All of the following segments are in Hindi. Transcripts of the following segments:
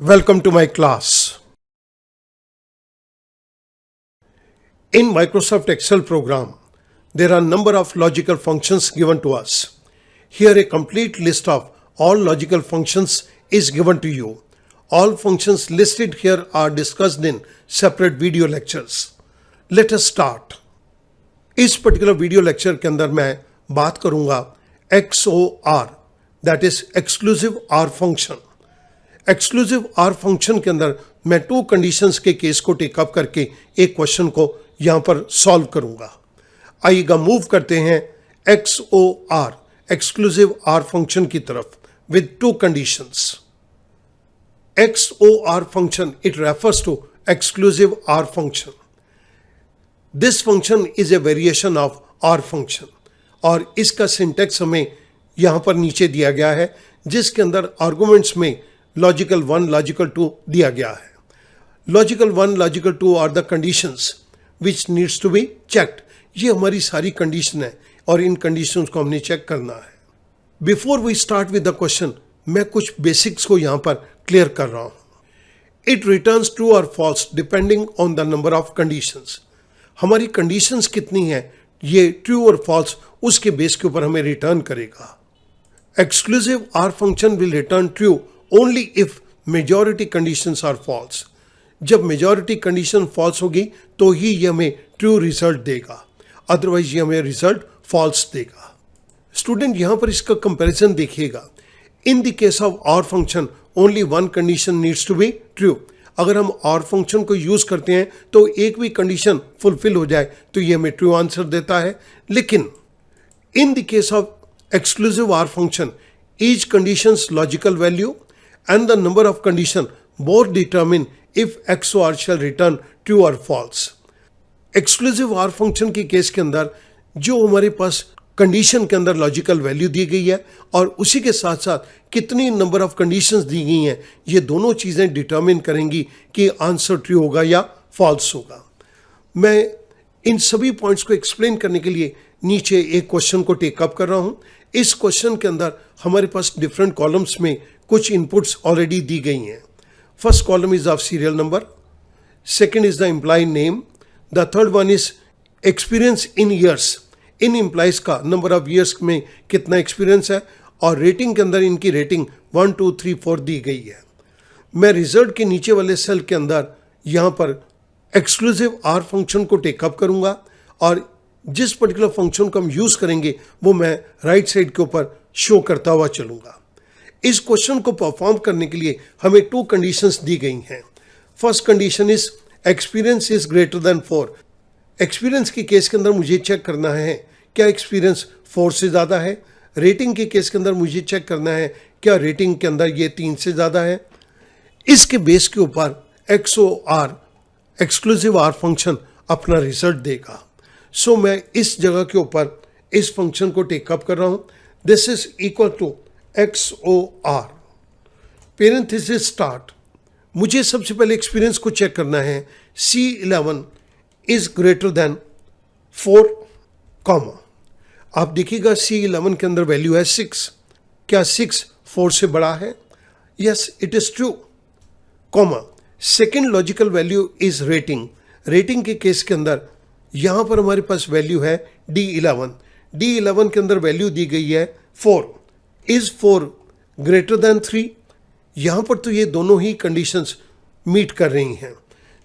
Welcome to my class. In Microsoft Excel program, there are a number of logical functions given to us. Here a complete list of all logical functions is given to you. All functions listed here are discussed in separate video lectures. Let us start. इस पर्टिकुलर वीडियो लेक्चर के अंदर मैं बात करूंगा XOR, that is exclusive or function. Exclusive or function के अंदर मैं टू कंडीशंस के केस को टेकअप करके एक क्वेश्चन को यहां पर सॉल्व करूंगा. आइएगा मूव करते हैं XOR एक्सक्लूसिव आर फंक्शन की तरफ with two conditions. XOR function, it refers to exclusive OR function. This function is a variation of OR function और इसका सिंटेक्स हमें यहां पर नीचे दिया गया है, जिसके अंदर आर्गुमेंट्स में लॉजिकल 1, लॉजिकल 2 दिया गया है. Logical 1, logical 2 are the conditions which needs to be checked. ये हमारी सारी कंडीशन है और इन कंडीशंस को हमने चेक करना है. Before we start with the question, मैं कुछ बेसिक्स को यहां पर क्लियर कर रहा हूं. इट रिटर्न्स ट्रू और false depending on the number of conditions. हमारी कंडीशंस कितनी है, ये ट्रू और फॉल्स उसके बेस के ऊपर हमें रिटर्न करेगा. Exclusive or function will return true only if majority conditions are false. जब मेजॉरिटी कंडीशन फॉल्स होगी तो ही ये हमें ट्रू रिजल्ट देगा, अदरवाइज ये हमें रिजल्ट फॉल्स देगा. स्टूडेंट यहां पर इसका कंपैरिजन देखिएगा. In the case of OR function only one condition needs to be true. अगर हम OR फंक्शन को यूज करते हैं तो एक भी कंडीशन फुलफिल हो जाए तो ये हमें ट्रू आंसर देता है. लेकिन इन the case of exclusive OR function, each conditions logical value and the number of condition both determine if XOR shall return true or false. Exclusive OR function के केस के अंदर जो हमारे पास कंडीशन के अंदर लॉजिकल वैल्यू दी गई है और उसी के साथ साथ कितनी नंबर ऑफ कंडीशंस दी गई हैं, ये दोनों चीज़ें डिटरमिन करेंगी कि आंसर ट्रू होगा या फॉल्स होगा. मैं इन सभी पॉइंट्स को एक्सप्लेन करने के लिए नीचे एक क्वेश्चन को टेकअप कर रहा हूँ. इस क्वेश्चन के अंदर हमारे पास डिफरेंट कॉलम्स में कुछ इनपुट्स ऑलरेडी दी गई हैं. First column is of serial number, second is the employee name, the third one is experience in years. इन एम्प्लॉयज़ का नंबर ऑफ ईयर्स में कितना एक्सपीरियंस है और रेटिंग के अंदर इनकी रेटिंग 1, 2, 3, 4 दी गई है. मैं रिजल्ट के नीचे वाले सेल के अंदर यहाँ पर एक्सक्लूसिव आर फंक्शन को टेकअप करूँगा और जिस पर्टिकुलर फंक्शन को हम यूज़ करेंगे वो मैं राइट साइड के ऊपर शो करता हुआ चलूँगा. इस क्वेश्चन को परफॉर्म करने के लिए हमें टू कंडीशंस दी गई हैं. First condition is experience is greater than 4. Experience के केस के अंदर मुझे चेक करना है क्या एक्सपीरियंस 4 से ज़्यादा है. रेटिंग के केस के अंदर मुझे चेक करना है क्या रेटिंग के अंदर ये 3 से ज़्यादा है. इसके बेस के ऊपर XOR एक्सक्लूसिव आर फंक्शन अपना रिजल्ट देगा. सो मैं इस जगह के ऊपर इस फंक्शन को टेकअप कर रहा हूँ. This is equal to XOR parenthesis start. मुझे सबसे पहले एक्सपीरियंस को चेक करना है. C11 is greater than 4, comma. आप देखिएगा C11 के अंदर वैल्यू है 6. क्या 6 4 से बड़ा है? Yes, it is true, comma. Second logical value is rating. Rating के केस के अंदर यहां पर हमारे पास वैल्यू है D11. D11 के अंदर वैल्यू दी गई है 4. Is 4 greater than 3? यहां पर तो ये दोनों ही कंडीशंस मीट कर रही हैं.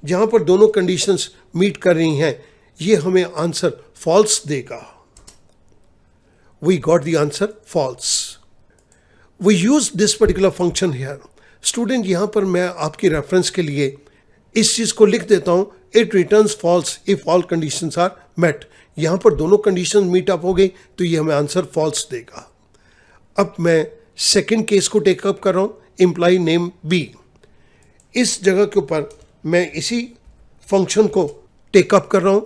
जहां पर दोनों कंडीशंस मीट कर रही हैं ये हमें आंसर फॉल्स देगा. We got the answer false. We use this particular function here. Student यहां पर मैं आपकी रेफरेंस के लिए इस चीज को लिख देता हूं. It returns false if all conditions are met. यहां पर दोनों कंडीशन मीट अप हो गई तो ये हमें आंसर फॉल्स देगा. अब मैं सेकंड केस को टेकअप कर रहा हूं, एम्प्लॉय नेम B. इस जगह के ऊपर मैं इसी फंक्शन को टेकअप कर रहा हूं.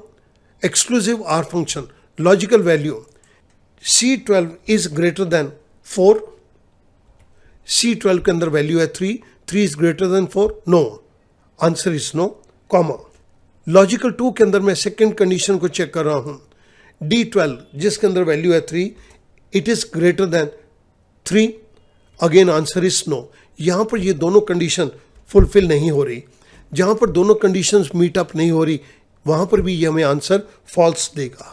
Exclusive or function, logical value C12 is greater than 4. C12 के अंदर वैल्यू है 3. 3 is greater than 4? No, answer is no, comma. Logical 2 के अंदर मैं सेकंड कंडीशन को चेक कर रहा हूं. D12 जिसके अंदर वैल्यू है 3, it is greater than 3. Again answer is no. यहां पर ये दोनों कंडीशन फुलफिल नहीं हो रही, जहाँ पर दोनों कंडीशंस मीट अप नहीं हो रही, वहाँ पर भी ये हमें आंसर फॉल्स देगा।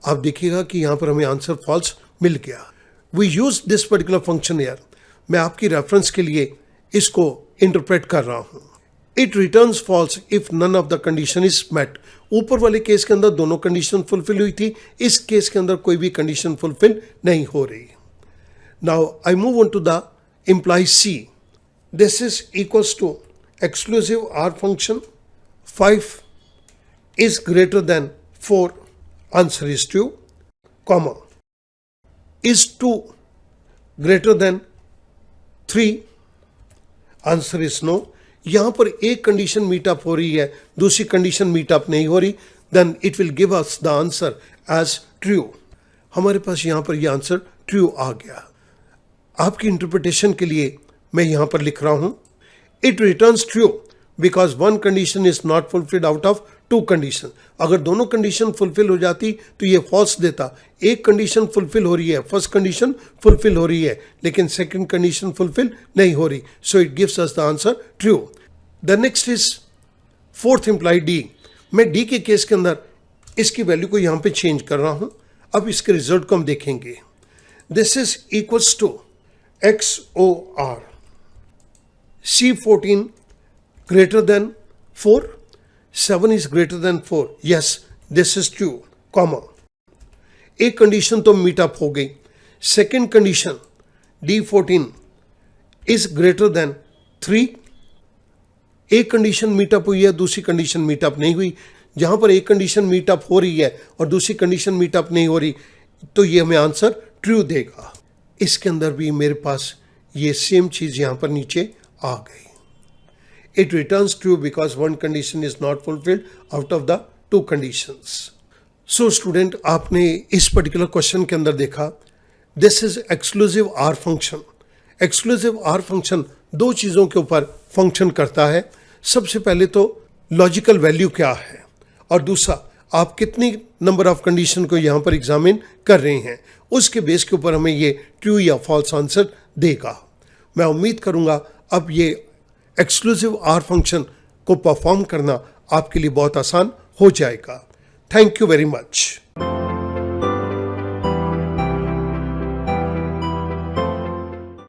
आप देखिएगा कि यहाँ पर हमें आंसर फॉल्स मिल गया। We use this particular function here. मैं आपकी रेफरेंस के लिए इसको इंटरप्रेट कर रहा हूँ। It returns false if none of the condition is met. ऊपर वाले केस के अंदर दोनों कंडीशन फुलफिल हुई थी, इस केस के अंदर कोई भी कंडीशन फुलफिल नहीं हो रही। Now I move on to the employee C. This is equals to exclusive or function 5 is greater than 4, answer is true, comma, is 2 greater than 3, answer is no. यहां पर एक कंडीशन मीटअप हो रही है, दूसरी कंडीशन मीटअप नहीं हो रही, then it will give us the answer as true. हमारे पास यहां पर यह आंसर ट्रू आ गया। आपकी इंटरप्रिटेशन के लिए मैं यहां पर लिख रहा हूं, it returns true because one condition is not fulfilled out of two condition. अगर दोनों कंडीशन फुलफिल हो जाती तो ये फॉल्स देता। एक कंडीशन फुलफिल हो रही है, फर्स्ट कंडीशन फुलफिल हो रही है, लेकिन सेकंड कंडीशन फुलफिल नहीं हो रही, so it gives us the answer true. The next is fourth imply D. मैं डी के केस के अंदर इसकी वैल्यू को यहां पे चेंज कर रहा हूं। अब इसके रिजल्ट को हम देखेंगे। This is equals to XOR C14 greater than 4, 7 is greater than 4, yes this is true, comma, एक कंडीशन तो मीट अप हो गई, second condition D14 is greater than 3, एक कंडीशन मीटअप हुई है, दूसरी कंडीशन मीटअप नहीं हुई। जहां पर एक कंडीशन मीटअप हो रही है और दूसरी कंडीशन मीटअप नहीं हो रही, तो ये हमें आंसर ट्रू देगा। इसके अंदर भी मेरे पास ये सेम चीज यहां पर नीचे आ गई। It returns true because one condition is not fulfilled out of the two conditions. So student, आपने इस particular question के अंदर देखा, this is exclusive R function. Exclusive R function दो चीज़ों के ऊपर function करता है। सबसे पहले तो logical value क्या है, और दूसरा आप कितनी number of condition को यहाँ पर examine कर रहे हैं, उसके बेस के ऊपर हमें ये true या false answer देगा। मैं उम्मीद करूँगा अब ये एक्सक्लूसिव आर फंक्शन को परफॉर्म करना आपके लिए बहुत आसान हो जाएगा। Thank you very much.